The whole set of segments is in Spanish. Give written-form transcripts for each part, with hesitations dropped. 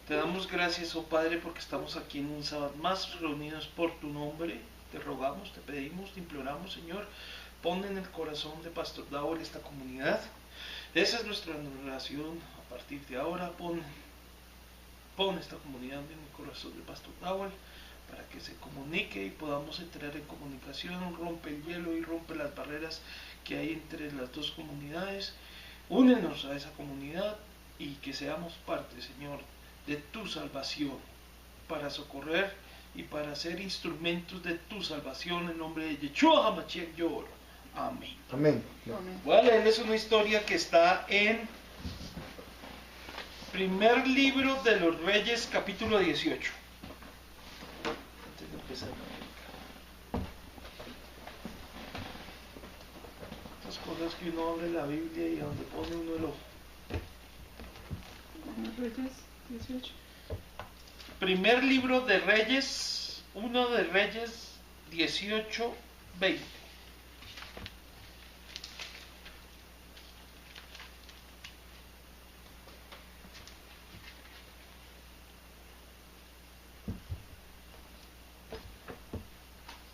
Te damos gracias, oh Padre, porque estamos aquí en un sábado más reunidos por tu nombre. Te rogamos, te pedimos, te imploramos, Señor, pon en el corazón de Pastor Dowell esta comunidad. Esa es nuestra oración a partir de ahora. Pon esta comunidad en el corazón de Pastor Dowell para que se comunique y podamos entrar en comunicación. Rompe el hielo y rompe las barreras que hay entre las dos comunidades. Únenos a esa comunidad y que seamos parte, Señor, de tu salvación, para socorrer y para ser instrumentos de tu salvación. En nombre de Yeshua HaMashiach yo oro. Amén. Amén. Voy a leerles una historia que está en Primer Libro de los Reyes, capítulo 18. Antes de empezar a predicar. Estas cosas que uno abre la Biblia y donde pone uno el ojo. Reyes 18. Primer libro de Reyes, 1 de Reyes 18, 20.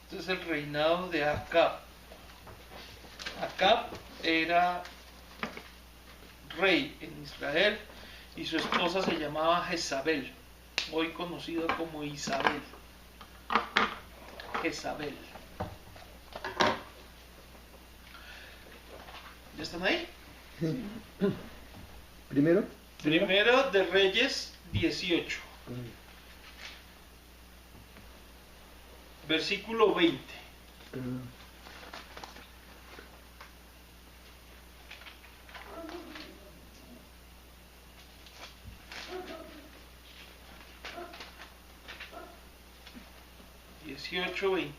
Este es el reinado de Acab. Acab era rey en Israel y su esposa se llamaba Jezabel, hoy conocida como Isabel. Jezabel. ¿Ya están ahí? Primero. Primero de Reyes 18, versículo 20.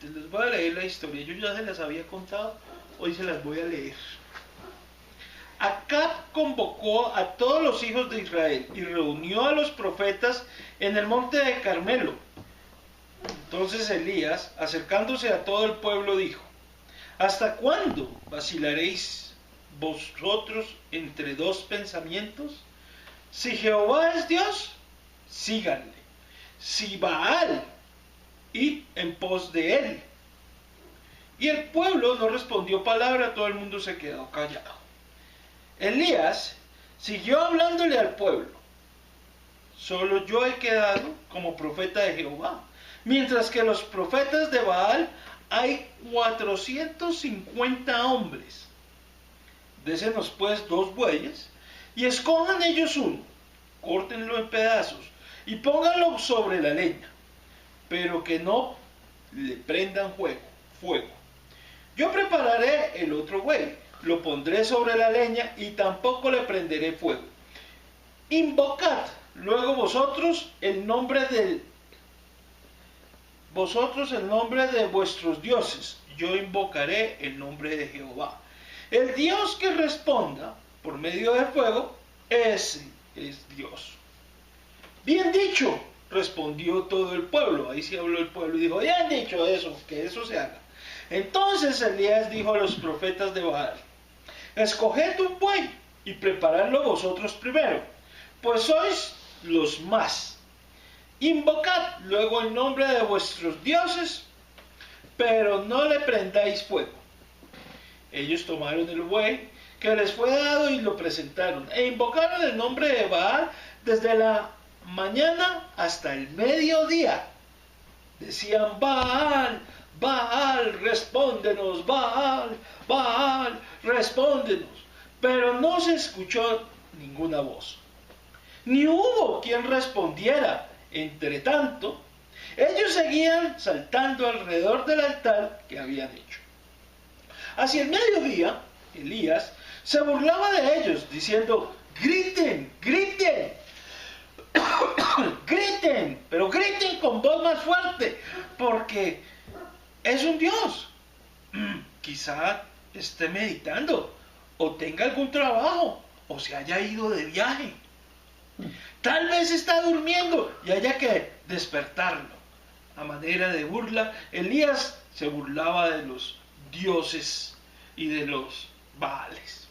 Les voy a leer la historia. Yo ya se las había contado, hoy se las voy a leer. Acab convocó a todos los hijos de Israel y reunió a los profetas en el monte de Carmelo. Entonces Elías, acercándose a todo el pueblo, dijo: ¿hasta cuándo vacilaréis vosotros entre dos pensamientos? Si Jehová es Dios, síganle. Si Baal, id en pos de él. Y el pueblo no respondió palabra, todo el mundo se quedó callado. Elías siguió hablándole al pueblo: solo yo he quedado como profeta de Jehová, mientras que los profetas de Baal hay 450 hombres. Désenos pues 2 bueyes y escojan ellos uno, córtenlo en pedazos y pónganlo sobre la leña, pero que no le prendan fuego. Yo prepararé el otro buey, lo pondré sobre la leña y tampoco le prenderé fuego. Invocad luego vosotros el nombre de vuestros dioses. Yo invocaré el nombre de Jehová. El Dios que responda por medio del fuego, ese es Dios. Bien dicho, respondió todo el pueblo. Ahí sí habló el pueblo y dijo: bien dicho eso, que eso se haga. Entonces Elías dijo a los profetas de Baal: escoged un buey y preparadlo vosotros primero, pues sois los más. Invocad luego el nombre de vuestros dioses, pero no le prendáis fuego. Ellos tomaron el buey que les fue dado y lo presentaron, e invocaron el nombre de Baal desde la mañana hasta el mediodía. Decían: Baal, Baal, respóndenos, Baal, Baal, respóndenos. Pero no se escuchó ninguna voz, ni hubo quien respondiera. Entre tanto, ellos seguían saltando alrededor del altar que habían hecho. Hacia el mediodía, Elías se burlaba de ellos, diciendo: griten, griten, griten, pero griten con voz más fuerte, porque es un Dios. Quizá esté meditando, o tenga algún trabajo, o se haya ido de viaje. Tal vez está durmiendo y haya que despertarlo. A manera de burla, Elías se burlaba de los dioses y de los Baales.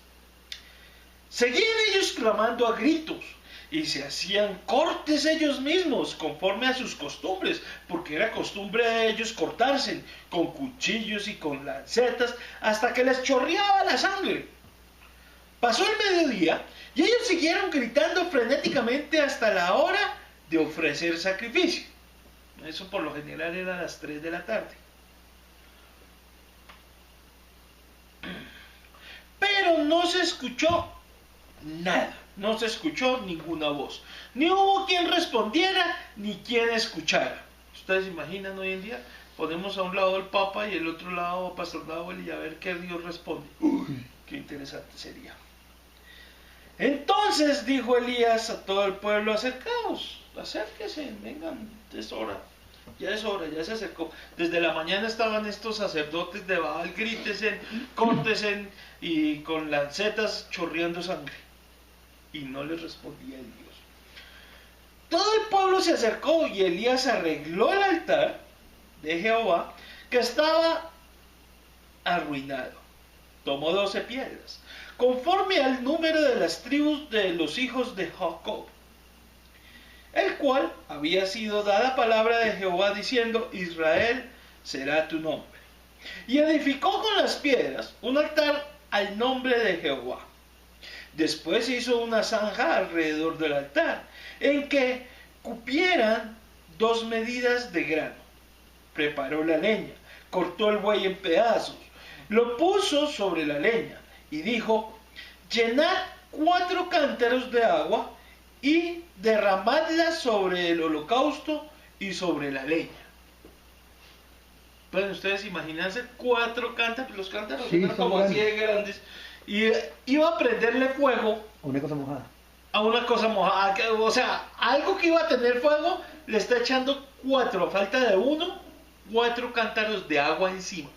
Seguían ellos clamando a gritos: y se hacían cortes ellos mismos conforme a sus costumbres, porque era costumbre de ellos cortarse con cuchillos y con lancetas hasta que les chorreaba la sangre. Pasó el mediodía y ellos siguieron gritando frenéticamente hasta la hora de ofrecer sacrificio. Eso por lo general era a las 3 de la tarde. Pero no se escuchó nada, no se escuchó ninguna voz. Ni hubo quien respondiera, ni quien escuchara. ¿Ustedes se imaginan hoy en día? Ponemos a un lado el Papa y el otro lado a Pastor Dawel y a ver qué Dios responde. Uy, qué interesante sería. Entonces dijo Elías a todo el pueblo: acercaos, acérquense, vengan, es hora. Ya es hora, ya se acercó. Desde la mañana estaban estos sacerdotes de Baal, grítesen, córtesen y con lancetas chorreando sangre. Y no les respondía Dios. Todo el pueblo se acercó y Elías arregló el altar de Jehová, que estaba arruinado. Tomó 12 piedras, conforme al número de las tribus de los hijos de Jacob, el cual había sido dada palabra de Jehová diciendo: Israel será tu nombre. Y edificó con las piedras un altar al nombre de Jehová. Después hizo una zanja alrededor del altar, en que cupieran 2 medidas de grano. Preparó la leña, cortó el buey en pedazos, lo puso sobre la leña y dijo: llenad 4 cántaros de agua y derramadla sobre el holocausto y sobre la leña. Pueden ustedes imaginarse 4 cántaros, los cántaros Sí, eran como así de grandes, y iba a prenderle fuego Una cosa mojada. a una cosa mojada, o sea, algo que iba a tener fuego, le está echando 4, a falta de 1, 4 cántaros de agua encima.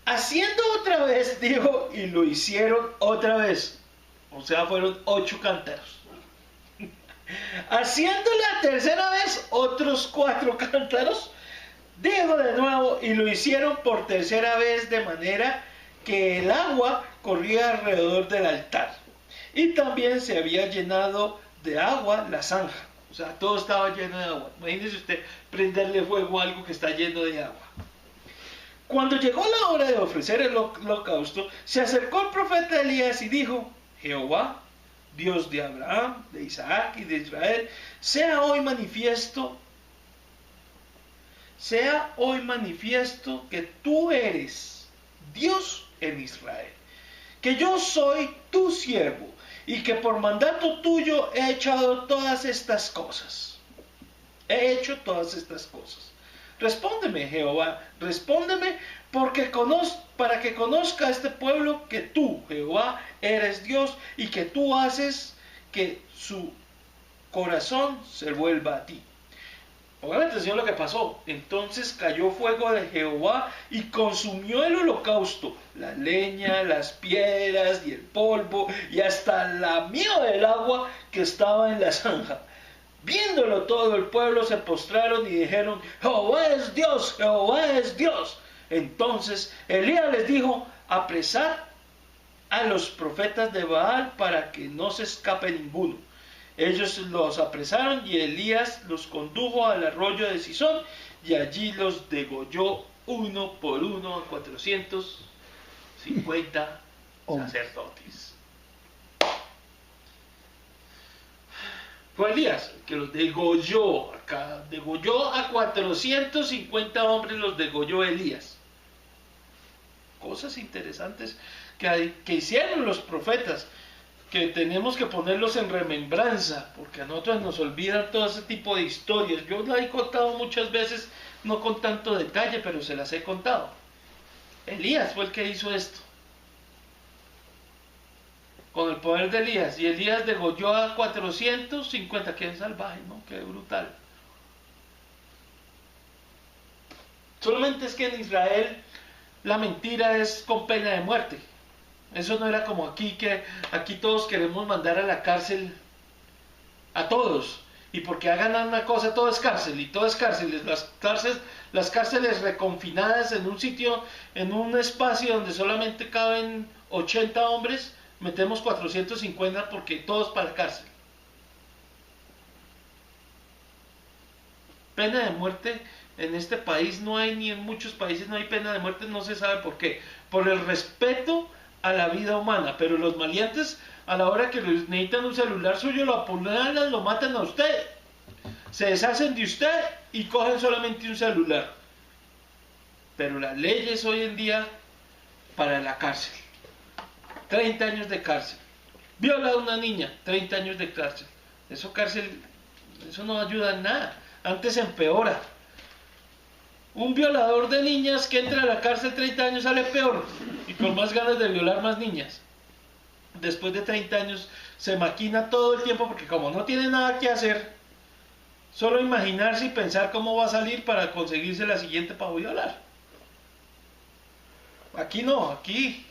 Haciendo otra vez, dijo, y lo hicieron otra vez. O sea, fueron 8 cántaros. Haciendo la tercera vez, otros 4 cántaros. Dijo de nuevo, y lo hicieron por tercera vez, de manera que el agua corría alrededor del altar. Y también se había llenado de agua la zanja. O sea, todo estaba lleno de agua. Imagínese usted prenderle fuego a algo que está lleno de agua. Cuando llegó la hora de ofrecer el holocausto, se acercó el profeta Elías y dijo: Jehová, Dios de Abraham, de Isaac y de Israel, sea hoy manifiesto que tú eres Dios en Israel, que yo soy tu siervo y que por mandato tuyo he hecho todas estas cosas. Respóndeme, Jehová, respóndeme, para que conozca este pueblo que tú, Jehová, eres Dios y que tú haces que su corazón se vuelva a ti. Pongan atención a lo que pasó. Entonces cayó fuego de Jehová y consumió el holocausto, la leña, las piedras y el polvo, y hasta lamió el agua que estaba en la zanja. Viéndolo todo el pueblo se postraron y dijeron: Jehová es Dios, Jehová es Dios. Entonces Elías les dijo: apresad a los profetas de Baal para que no se escape ninguno. Ellos los apresaron y Elías los condujo al arroyo de Sison y allí los degolló uno por uno a 450 sacerdotes. Fue Elías que los degolló acá, degolló a 450 hombres, los degolló Elías. Cosas interesantes que hicieron los profetas, que tenemos que ponerlos en remembranza, porque a nosotros nos olvidan todo ese tipo de historias. Yo las he contado muchas veces, no con tanto detalle, pero se las he contado. Elías fue el que hizo esto, con el poder de Elías, y Elías degolló a 450, qué salvaje, ¿no? Qué brutal. Solamente es que en Israel la mentira es con pena de muerte. Eso no era como aquí, que aquí todos queremos mandar a la cárcel a todos, y porque hagan una cosa todo es cárcel, y todo es cárcel. Las cárceles reconfinadas en un sitio, en un espacio donde solamente caben 80 hombres, metemos 450 porque todos para la cárcel. Pena de muerte en este país no hay, ni en muchos países no hay pena de muerte, no se sabe por qué. Por el respeto a la vida humana, pero los maleantes a la hora que necesitan un celular suyo lo apuñalan, lo matan a usted, se deshacen de usted y cogen solamente un celular. Pero las leyes hoy en día para la cárcel, 30 años de cárcel. Viola a una niña, 30 años de cárcel. Eso no ayuda en nada, antes empeora. Un violador de niñas que entra a la cárcel 30 años sale peor y con más ganas de violar más niñas. Después de 30 años se maquina todo el tiempo porque como no tiene nada que hacer, solo imaginarse y pensar cómo va a salir para conseguirse la siguiente para violar. Aquí no, aquí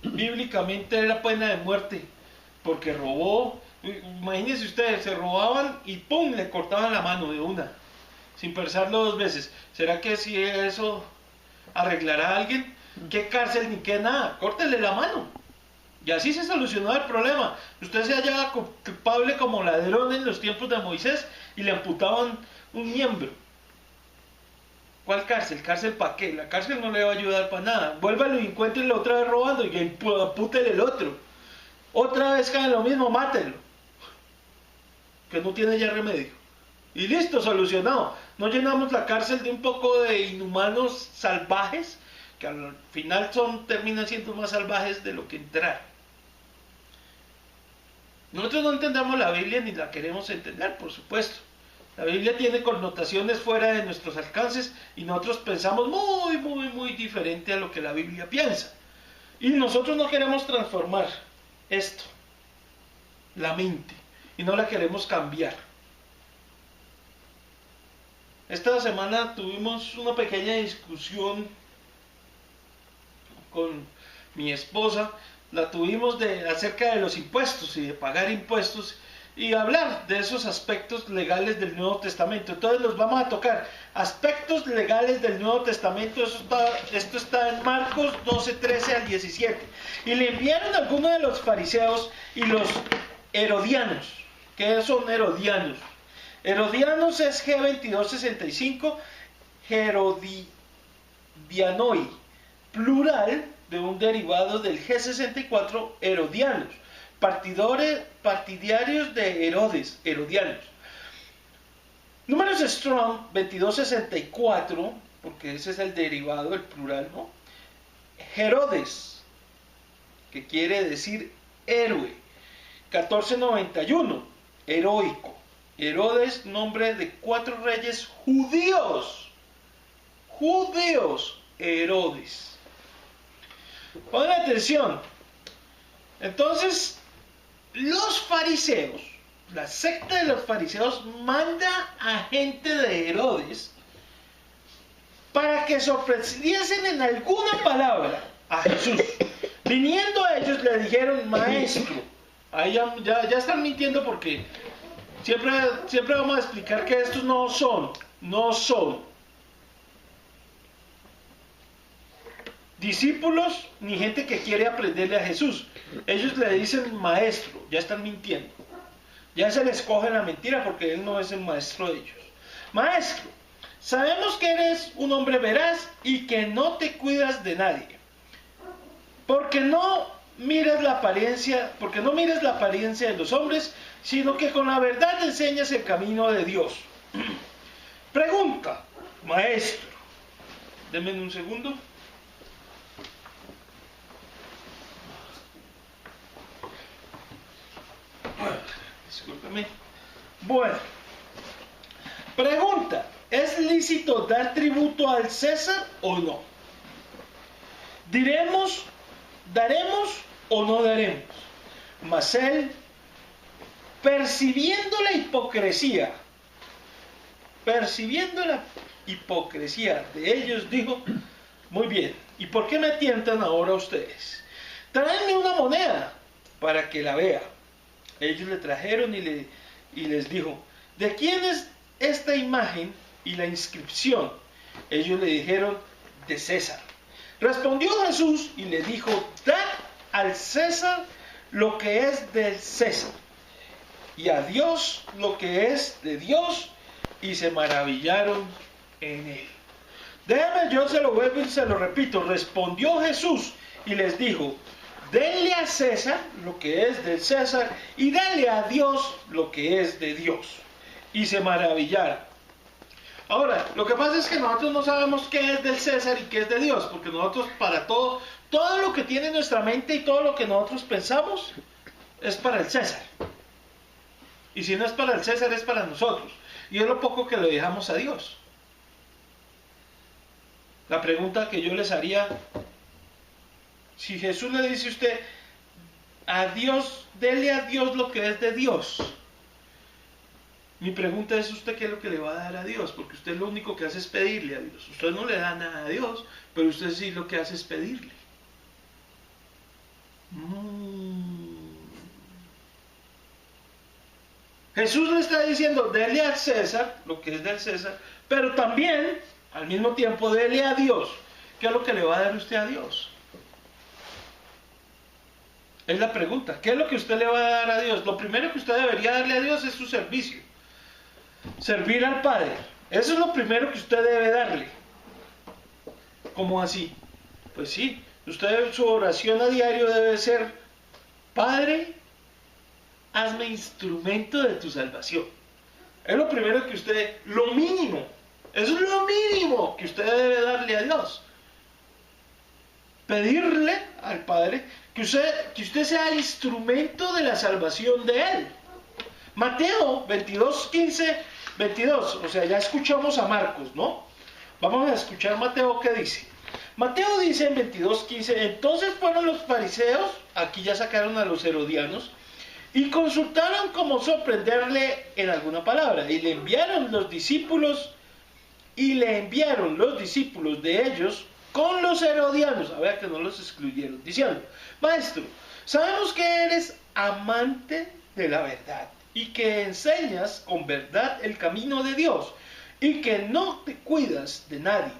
bíblicamente era pena de muerte porque robó. Imagínense ustedes, se robaban y ¡pum!, le cortaban la mano de una, sin pensarlo dos veces. ¿Será que si eso arreglará a alguien? ¿Qué cárcel ni qué nada? Córtele la mano. Y así se solucionó el problema. Usted se hallaba culpable como ladrón en los tiempos de Moisés y le amputaban un miembro. ¿Cuál cárcel? ¿Cárcel para qué? La cárcel no le va a ayudar para nada. Vuélvalo y encuéntrelo otra vez robando y ampútele el otro. Otra vez cae en lo mismo, mátelo. Que no tiene ya remedio. Y listo, solucionado. No llenamos la cárcel de un poco de inhumanos salvajes que al final terminan siendo más salvajes de lo que entraron. Nosotros no entendemos la Biblia ni la queremos entender, por supuesto. La Biblia tiene connotaciones fuera de nuestros alcances y nosotros pensamos muy diferente a lo que la Biblia piensa. Y nosotros no queremos transformar esto, la mente, y no la queremos cambiar. Esta semana tuvimos una pequeña discusión con mi esposa. La tuvimos acerca de los impuestos y de pagar impuestos y hablar de esos aspectos legales del Nuevo Testamento. Entonces los vamos a tocar. Aspectos legales del Nuevo Testamento. Esto está en Marcos 12, 13 al 17. Y le enviaron a algunos de los fariseos y los herodianos. ¿Qué son herodianos? Herodianos es G2265, Herodianoi, plural de un derivado del G64, herodianos, partidarios de Herodes, herodianos. Números Strong 2264, porque ese es el derivado, el plural, ¿no? Herodes, que quiere decir héroe. 1491, heroico. Herodes, nombre de 4 reyes judíos. Herodes. Pongan atención. Entonces, los fariseos, la secta de los fariseos manda a gente de Herodes para que sorprendiesen en alguna palabra a Jesús. Viniendo a ellos le dijeron, maestro. Ahí ya están mintiendo porque siempre vamos a explicar que estos no son discípulos ni gente que quiere aprenderle a Jesús. Ellos le dicen maestro, ya están mintiendo. Ya se les coge la mentira porque él no es el maestro de ellos. Maestro, sabemos que eres un hombre veraz y que no te cuidas de nadie. Porque no mires la apariencia de los hombres, sino que con la verdad enseñas el camino de Dios. Pregunta, maestro. Denme un segundo. Discúlpeme. Bueno, pregunta, ¿es lícito dar tributo al César o no? ¿Daremos o no daremos? Mas él, percibiendo la hipocresía de ellos, dijo, muy bien, ¿y por qué me tientan ahora ustedes? Tráenme una moneda para que la vea. Ellos le trajeron y les dijo, ¿de quién es esta imagen y la inscripción? Ellos le dijeron, de César. Respondió Jesús y le dijo, dad al César lo que es del César, y a Dios lo que es de Dios, y se maravillaron en él. Déjame, yo se lo vuelvo y se lo repito. Respondió Jesús y les dijo: denle a César lo que es del César, y denle a Dios lo que es de Dios. Y se maravillaron. Ahora, lo que pasa es que nosotros no sabemos qué es del César y qué es de Dios, porque nosotros para todo lo que tiene nuestra mente y todo lo que nosotros pensamos es para el César. Y si no es para el César, es para nosotros. Y es lo poco que le dejamos a Dios. La pregunta que yo les haría: si Jesús le dice a usted, a Dios, dele a Dios lo que es de Dios, mi pregunta es: ¿usted qué es lo que le va a dar a Dios? Porque usted lo único que hace es pedirle a Dios. Usted no le da nada a Dios, pero usted sí lo que hace es pedirle. Jesús le está diciendo: dele al César lo que es del César, pero también, al mismo tiempo, dele a Dios. ¿Qué es lo que le va a dar usted a Dios? Es la pregunta. ¿Qué es lo que usted le va a dar a Dios? Lo primero que usted debería darle a Dios es su servicio. Servir al Padre. Eso es lo primero que usted debe darle. ¿Cómo así? Pues sí, usted, su oración a diario debe ser: Padre, hazme instrumento de tu salvación. Es lo primero que usted, lo mínimo, eso es lo mínimo que usted debe darle a Dios. Pedirle al Padre que usted sea instrumento de la salvación de Él. Mateo 22, 15, 22, o sea, ya escuchamos a Marcos, ¿no? Vamos a escuchar Mateo qué dice. Mateo dice en 22, 15, entonces fueron los fariseos, aquí ya sacaron a los herodianos, y consultaron cómo sorprenderle en alguna palabra, y le enviaron los discípulos de ellos con los herodianos, a ver que no los excluyeron, diciendo: Maestro, sabemos que eres amante de la verdad, y que enseñas con verdad el camino de Dios, y que no te cuidas de nadie,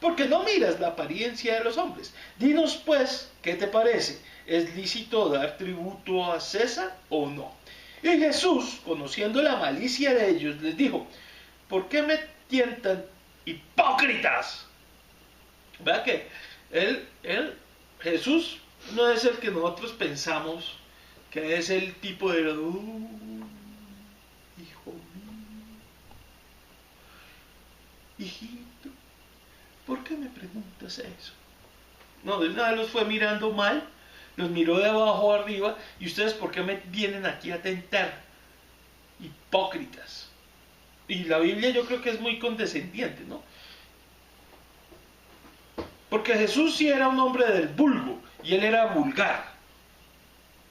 porque no miras la apariencia de los hombres. Dinos pues, ¿qué te parece? ¿Es lícito dar tributo a César o no? Y Jesús, conociendo la malicia de ellos, les dijo: ¿por qué me tientan, hipócritas? Vea que Jesús no es el que nosotros pensamos que es el tipo de hijo mío, hijito, ¿por qué me preguntas eso? No, de nada, los fue mirando mal, los miró de abajo arriba. ¿Y ustedes por qué me vienen aquí a tentar? Hipócritas. Y la Biblia yo creo que es muy condescendiente, ¿no? Porque Jesús sí era un hombre del vulgo, y él era vulgar.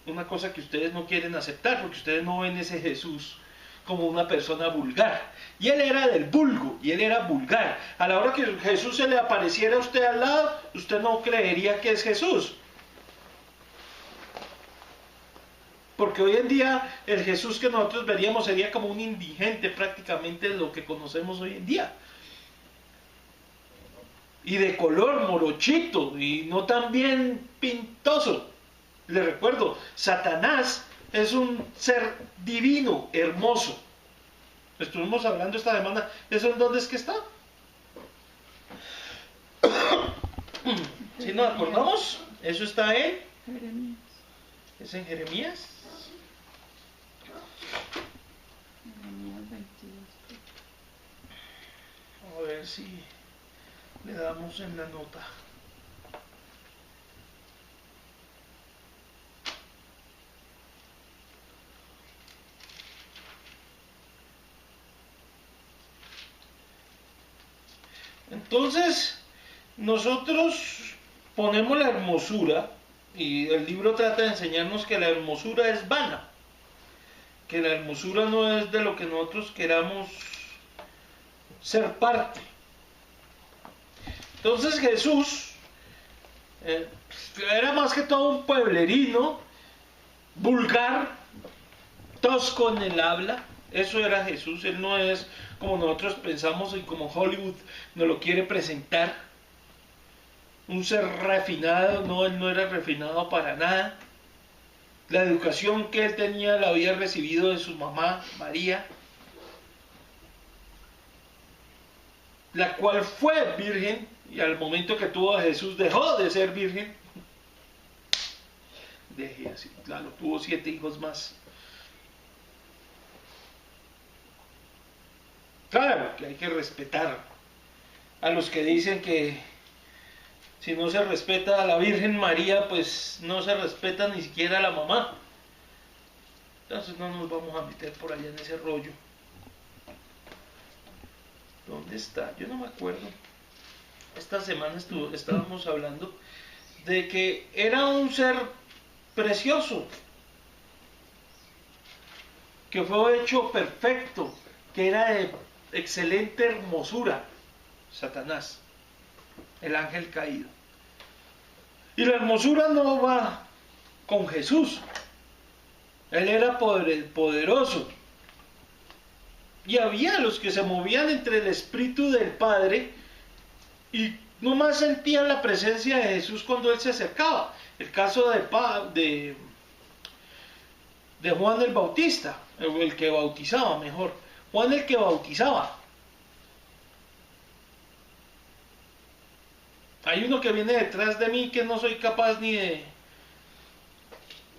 Una cosa que ustedes no quieren aceptar, porque ustedes no ven ese Jesús como una persona vulgar. Y él era del vulgo, y él era vulgar. A la hora que Jesús se le apareciera a usted al lado, usted no creería que es Jesús. Porque hoy en día el Jesús que nosotros veríamos sería como un indigente prácticamente de lo que conocemos hoy en día. Y de color morochito, y no tan bien pintoso. Le recuerdo, Satanás es un ser divino, hermoso. Estuvimos hablando esta semana, ¿eso en dónde es que está? Si nos acordamos, eso está en Jeremías. ¿Es en Jeremías? Jeremías 22. A ver si le damos en la nota. Entonces, nosotros ponemos la hermosura, y el libro trata de enseñarnos que la hermosura es vana, que la hermosura no es de lo que nosotros queramos ser parte. Entonces Jesús era más que todo un pueblerino, vulgar, tosco en el habla. Eso era Jesús. Él no es como nosotros pensamos y como Hollywood nos lo quiere presentar. un ser refinado. No, él no era refinado para nada. La educación que él tenía la había recibido de su mamá, María, la cual fue virgen, y al momento que tuvo a Jesús dejó de ser virgen. Dejé así, claro, tuvo 7 hijos más. Claro que hay que respetar a los que dicen que si no se respeta a la Virgen María, pues no se respeta ni siquiera a la mamá. Entonces no nos vamos a meter por allá en ese rollo. ¿Dónde está? Yo no me acuerdo. Esta semana estábamos hablando de que era un ser precioso, que fue hecho perfecto, que era de excelente hermosura, Satanás, el ángel caído. Y la hermosura no va con Jesús. Él era poderoso. Y había los que se movían entre el espíritu del Padre y nomás sentían la presencia de Jesús cuando Él se acercaba. El caso de Juan el Bautista, el que bautizaba, mejor. Juan el que bautizaba. Hay uno que viene detrás de mí que no soy capaz ni de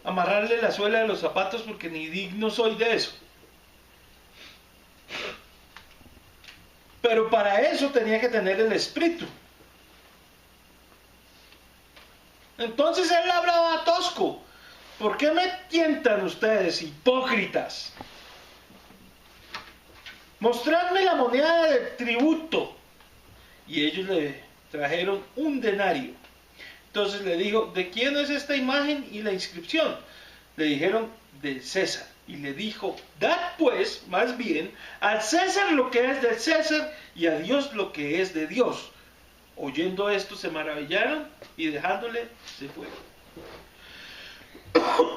amarrarle la suela de los zapatos porque ni digno soy de eso. Pero para eso tenía que tener el espíritu. Entonces él hablaba tosco. ¿Por qué me tientan ustedes, hipócritas? Mostradme la moneda de tributo. Y ellos le trajeron un denario. Entonces le dijo, ¿de quién es esta imagen y la inscripción? Le dijeron, de César. Y le dijo, dad pues, más bien, al César lo que es del César y a Dios lo que es de Dios. Oyendo esto se maravillaron y dejándole se fueron.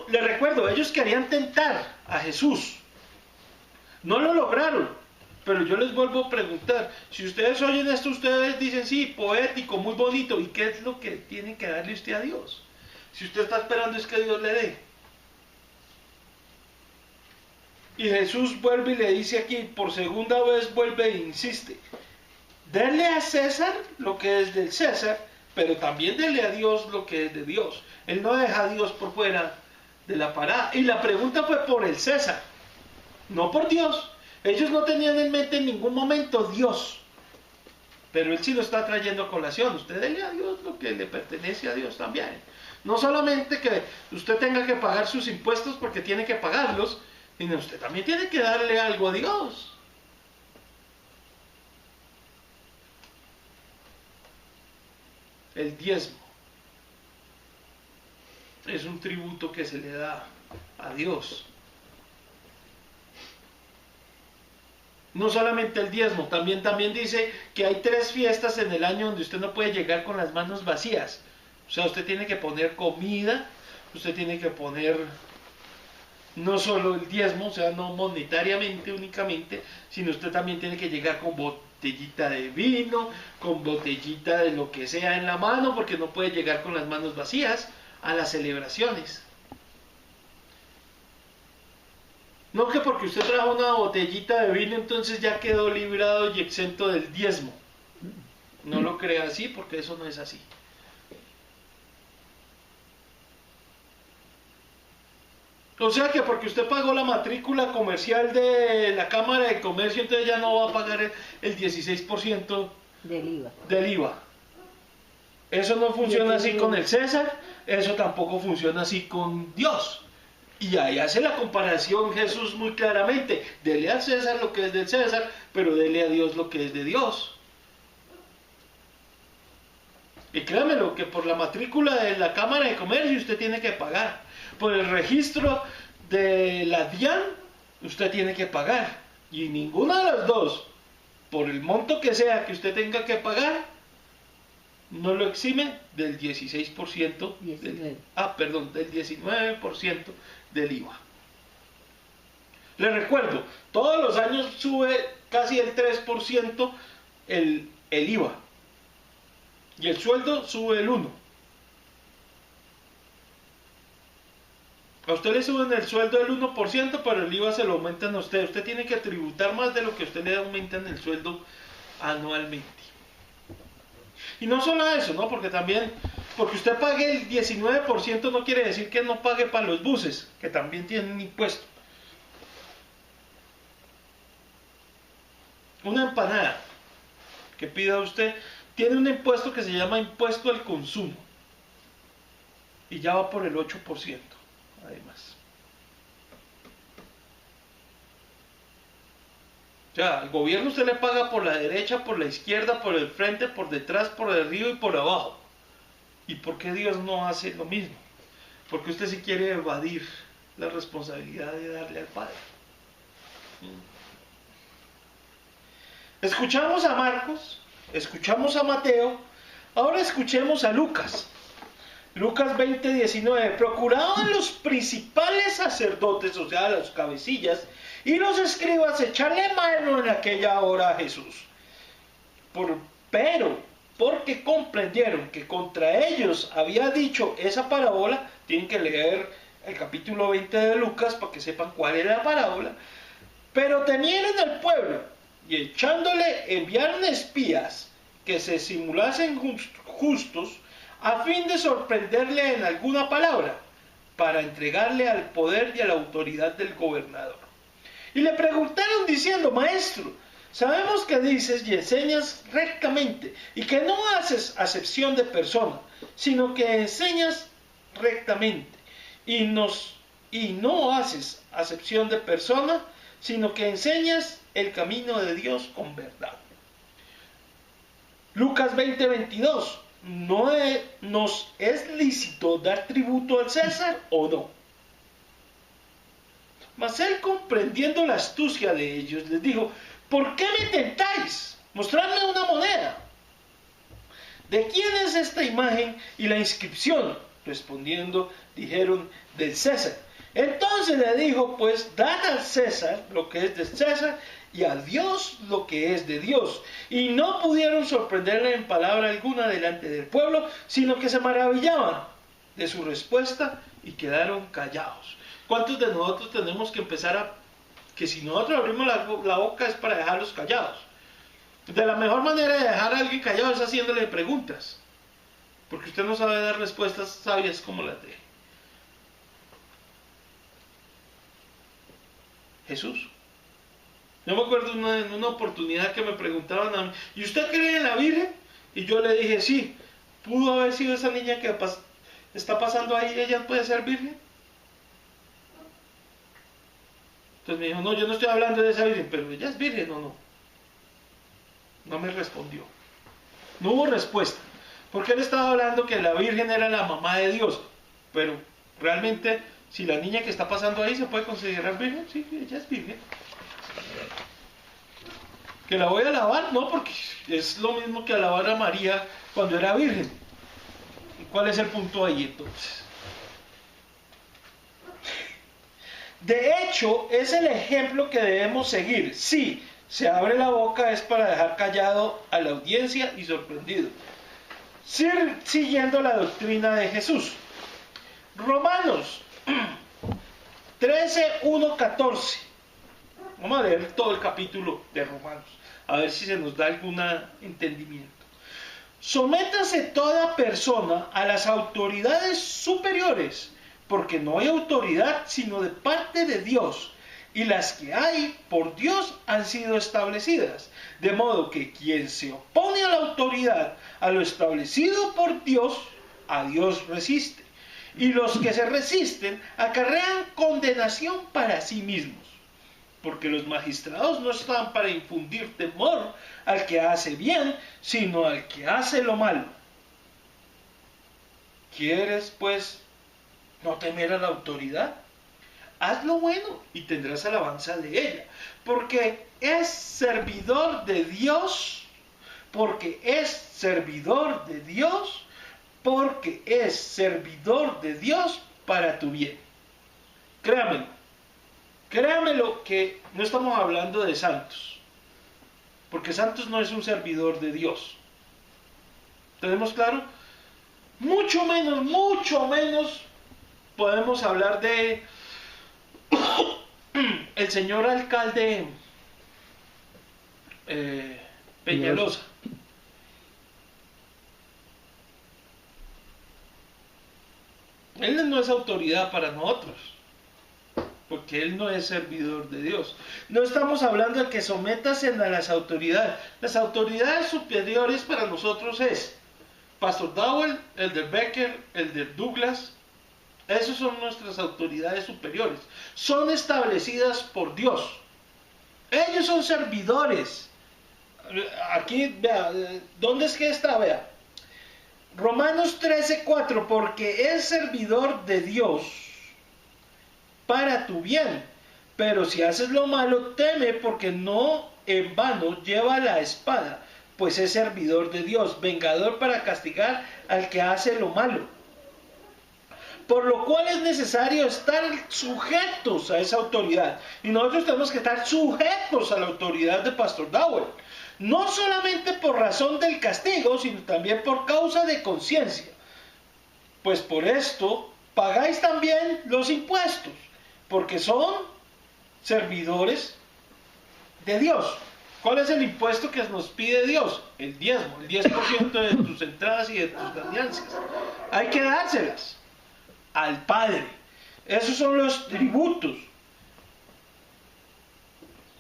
Les recuerdo, ellos querían tentar a Jesús. No lo lograron, pero yo les vuelvo a preguntar, si ustedes oyen esto, ustedes dicen, sí, poético, muy bonito, ¿y qué es lo que tiene que darle usted a Dios? Si usted está esperando es que Dios le dé. Y Jesús vuelve y le dice aquí, por segunda vez vuelve e insiste, denle a César lo que es del César, pero también denle a Dios lo que es de Dios. Él no deja a Dios por fuera de la parada. Y la pregunta fue por el César, no por Dios. Ellos no tenían en mente en ningún momento Dios, pero Él sí lo está trayendo a colación. Usted denle a Dios lo que le pertenece a Dios también. No solamente que usted tenga que pagar sus impuestos porque tiene que pagarlos, sino usted también tiene que darle algo a Dios. El diezmo es un tributo que se le da a Dios. No solamente el diezmo, también dice que hay 3 fiestas en el año donde usted no puede llegar con las manos vacías. O sea, usted tiene que poner comida, usted tiene que poner no solo el diezmo, o sea, no monetariamente únicamente, sino usted también tiene que llegar con botellita de vino, con botellita de lo que sea en la mano, porque no puede llegar con las manos vacías a las celebraciones. No que porque usted trajo una botellita de vino, entonces ya quedó librado y exento del diezmo. No lo crea así, porque eso no es así. O sea que porque usted pagó la matrícula comercial de la Cámara de Comercio, entonces ya no va a pagar el 16% del IVA. Eso no funciona así con el César, eso tampoco funciona así con Dios. Y ahí hace la comparación Jesús muy claramente. Dele al César lo que es del César, pero dele a Dios lo que es de Dios. Y créamelo, que por la matrícula de la Cámara de Comercio usted tiene que pagar. Por el registro de la DIAN usted tiene que pagar. Y ninguna de las dos, por el monto que sea que usted tenga que pagar, no lo exime del 16%, del 19% del IVA. Le recuerdo, todos los años sube casi el 3% el IVA. y el sueldo sube el 1. A usted le suben el sueldo del 1%, pero el IVA se lo aumentan a usted. Usted tiene que tributar más de lo que usted le aumentan el sueldo anualmente. Y no solo eso, ¿no? Porque también, porque usted pague el 19% no quiere decir que no pague para los buses, que también tienen impuesto. Una empanada que pida usted tiene un impuesto que se llama impuesto al consumo. Y ya va por el 8%, además. Ya, al gobierno usted le paga por la derecha, por la izquierda, por el frente, por detrás, por arriba y por abajo. ¿Y por qué Dios no hace lo mismo? Porque usted sí quiere evadir la responsabilidad de darle al Padre. Escuchamos a Marcos, escuchamos a Mateo, ahora escuchemos a Lucas. Lucas 20:19. Procuraban los principales sacerdotes, o sea, los cabecillas, y los escribas echarle mano en aquella hora a Jesús. Pero, porque comprendieron que contra ellos había dicho esa parábola, tienen que leer el capítulo 20 de Lucas para que sepan cuál era la parábola, pero temieron al pueblo, y echándole enviaron espías que se simulasen justos, a fin de sorprenderle en alguna palabra, para entregarle al poder y a la autoridad del gobernador. Y le preguntaron diciendo: Maestro, sabemos que dices y enseñas rectamente, y que no haces acepción de persona, sino que enseñas rectamente, y no haces acepción de persona, sino que enseñas el camino de Dios con verdad. Lucas 20:22. ¿Nos es lícito dar tributo al César o no? Mas él, comprendiendo la astucia de ellos, les dijo: ¿por qué me tentáis? Mostradme una moneda. ¿De quién es esta imagen y la inscripción? Respondiendo, dijeron: del César. Entonces le dijo: pues dad al César lo que es de César, y a Dios lo que es de Dios. Y no pudieron sorprenderle en palabra alguna delante del pueblo, sino que se maravillaban de su respuesta y quedaron callados. ¿Cuántos de nosotros tenemos que empezar que si nosotros abrimos la boca es para dejarlos callados? De la mejor manera de dejar a alguien callado es haciéndole preguntas, porque usted no sabe dar respuestas sabias como las de Jesús. Yo me acuerdo en una oportunidad que me preguntaban a mí: ¿y usted cree en la Virgen? Y yo le dije: sí. ¿Pudo haber sido esa niña que está pasando ahí, ella puede ser virgen? Entonces me dijo: no, yo no estoy hablando de esa virgen, pero ella es virgen o no. No me respondió. No hubo respuesta, porque él estaba hablando que la Virgen era la mamá de Dios, pero realmente, si la niña que está pasando ahí se puede considerar virgen, sí, ella es virgen. ¿Que la voy a alabar? No, porque es lo mismo que alabar a María cuando era virgen. ¿Y cuál es el punto ahí entonces? De hecho, es el ejemplo que debemos seguir. Sí, se abre la boca es para dejar callado a la audiencia y sorprendido, siguiendo la doctrina de Jesús. Romanos 13:1-14. Vamos a leer todo el capítulo de Romanos, a ver si se nos da algún entendimiento. Sométase toda persona a las autoridades superiores, porque no hay autoridad sino de parte de Dios, y las que hay por Dios han sido establecidas. De modo que quien se opone a la autoridad, a lo establecido por Dios, a Dios resiste. Y los que se resisten acarrean condenación para sí mismos. Porque los magistrados no están para infundir temor al que hace bien, sino al que hace lo malo. ¿Quieres, pues, no temer a la autoridad? Haz lo bueno y tendrás alabanza de ella, porque es servidor de Dios, porque es servidor de Dios, porque es servidor de Dios para tu bien. Créamelo que no estamos hablando de santos, porque santos no es un servidor de Dios. ¿Tenemos claro? Mucho menos podemos hablar de el señor alcalde Peñalosa. Él no es autoridad para nosotros, porque él no es servidor de Dios. No estamos hablando de que sométasen a las autoridades. Las autoridades superiores para nosotros es Pastor Dowell, Elder Becker, Elder Douglas. Esas son nuestras autoridades superiores. Son establecidas por Dios. Ellos son servidores. Aquí, vea, ¿dónde es que está? Vea. Romanos 13:4, porque es servidor de Dios para tu bien. Pero si haces lo malo, teme, porque no en vano lleva la espada, pues es servidor de Dios, vengador para castigar al que hace lo malo. Por lo cual es necesario estar sujetos a esa autoridad. Y nosotros tenemos que estar sujetos a la autoridad de Pastor Dowell. No solamente por razón del castigo, sino también por causa de conciencia. Pues por esto pagáis también los impuestos, porque son servidores de Dios. ¿Cuál es el impuesto que nos pide Dios? El diezmo, el 10% de tus entradas y de tus ganancias. Hay que dárselas al Padre. Esos son los tributos.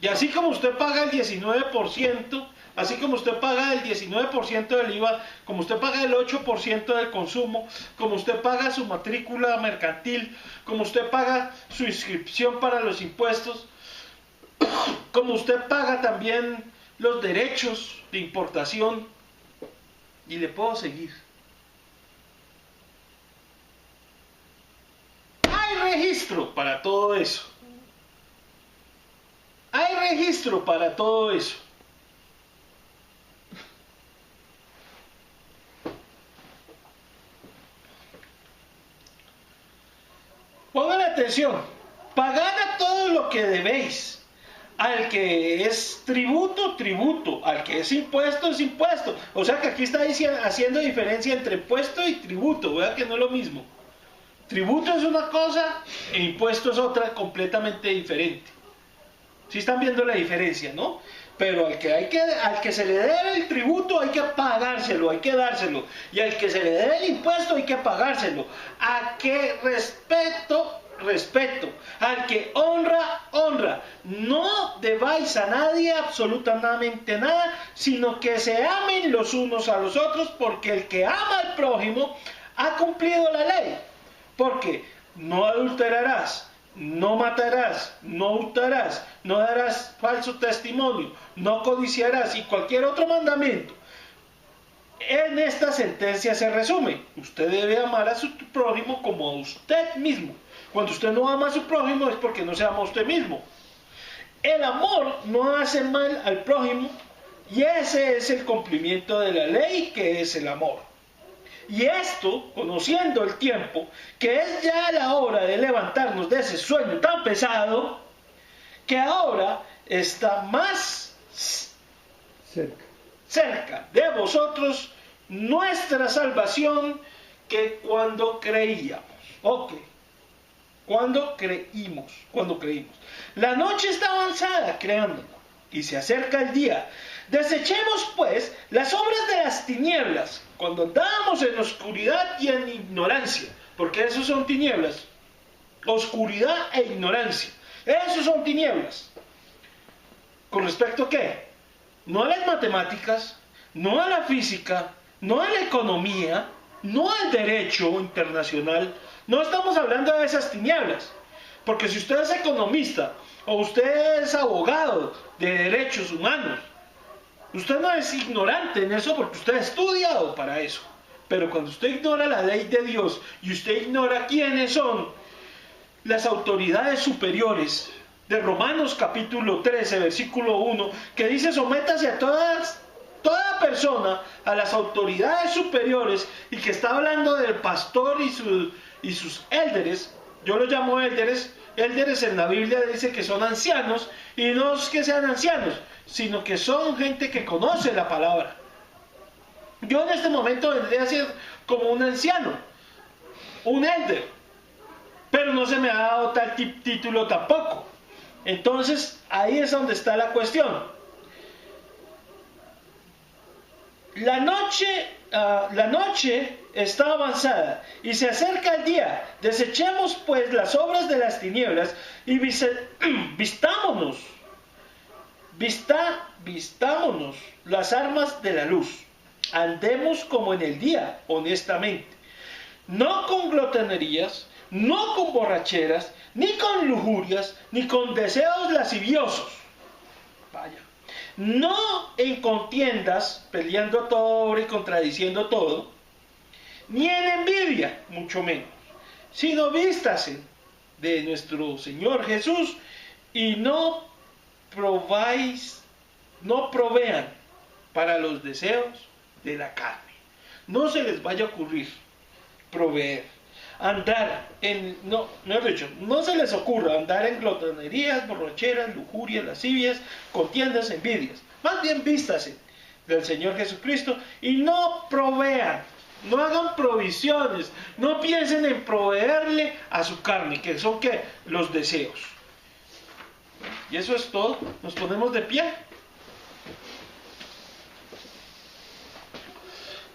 Y así como usted paga el 19%, así como usted paga el 19% del IVA, como usted paga el 8% del consumo, como usted paga su matrícula mercantil, como usted paga su inscripción para los impuestos, como usted paga también los derechos de importación, y le puedo seguir. Hay registro para todo eso. Hay registro para todo eso. Pongan atención. Pagad a todo lo que debéis. Al que es tributo, tributo. Al que es impuesto, es impuesto. O sea que aquí está haciendo diferencia entre impuesto y tributo. Vean que no es lo mismo. Tributo es una cosa e impuesto es otra completamente diferente. ¿Sí están viendo la diferencia, no? Pero al que se le debe el tributo hay que pagárselo, hay que dárselo. Y al que se le debe el impuesto hay que pagárselo. A que respeto. Al que honra, honra. No debáis a nadie absolutamente nada, sino que se amen los unos a los otros, porque el que ama al prójimo ha cumplido la ley. Porque no adulterarás, no matarás, no hurtarás, no darás falso testimonio, no codiciarás y cualquier otro mandamiento. En esta sentencia se resume: usted debe amar a su prójimo como a usted mismo. Cuando usted no ama a su prójimo es porque no se ama a usted mismo. El amor no hace mal al prójimo, y ese es el cumplimiento de la ley, que es el amor. Y esto, conociendo el tiempo, que es ya la hora de levantarnos de ese sueño tan pesado, que ahora está más cerca de vosotros nuestra salvación que cuando creíamos. Ok. Cuando creímos. La noche está avanzada, creándolo, y se acerca el día. Desechemos pues las obras de las tinieblas, cuando andábamos en oscuridad y en ignorancia, porque esos son tinieblas, oscuridad e ignorancia, esos son tinieblas. ¿Con respecto a qué? No a las matemáticas, no a la física, no a la economía, no al derecho internacional. No estamos hablando de esas tinieblas, porque si usted es economista o usted es abogado de derechos humanos, usted no es ignorante en eso, porque usted ha estudiado para eso. Pero cuando usted ignora la ley de Dios y usted ignora quiénes son las autoridades superiores de Romanos capítulo 13, versículo 1, que dice: sométase a toda persona a las autoridades superiores, y que está hablando del pastor y sus élderes. Yo los llamo élderes. Élderes en la Biblia dice que son ancianos, y no es que sean ancianos, sino que son gente que conoce la palabra. Yo en este momento vendría a ser como un anciano, un elder, pero no se me ha dado tal título tampoco. Entonces ahí es donde está la cuestión. La noche está avanzada y se acerca el día. Desechemos pues las obras de las tinieblas y vistámonos las armas de la luz. Andemos como en el día, honestamente, no con glotonerías, no con borracheras, ni con lujurias, ni con deseos lasciviosos. Vaya. No en contiendas, peleando todo y contradiciendo todo, ni en envidia, mucho menos, sino vístase de nuestro Señor Jesús y no provean para los deseos de la carne. No se les vaya a ocurrir proveer, andar en, no se les ocurra andar en glotonerías, borracheras, lujurias, lascivias, contiendas, envidias. Más bien vístase del Señor Jesucristo y no provean, no hagan provisiones, no piensen en proveerle a su carne, que son ¿qué? Los deseos. Y eso es todo. Nos ponemos de pie.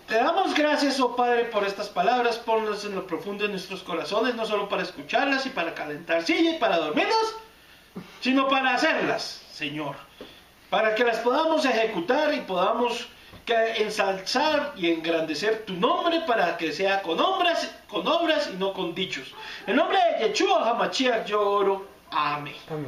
Te damos gracias, oh Padre, por estas palabras. Ponlas en lo profundo de nuestros corazones, no solo para escucharlas y para calentar silla y para dormirnos, sino para hacerlas, Señor. Para que las podamos ejecutar y podamos ensalzar y engrandecer tu nombre, para que sea con obras y no con dichos. En nombre de Yeshua HaMashiach yo oro. Amén. Amén.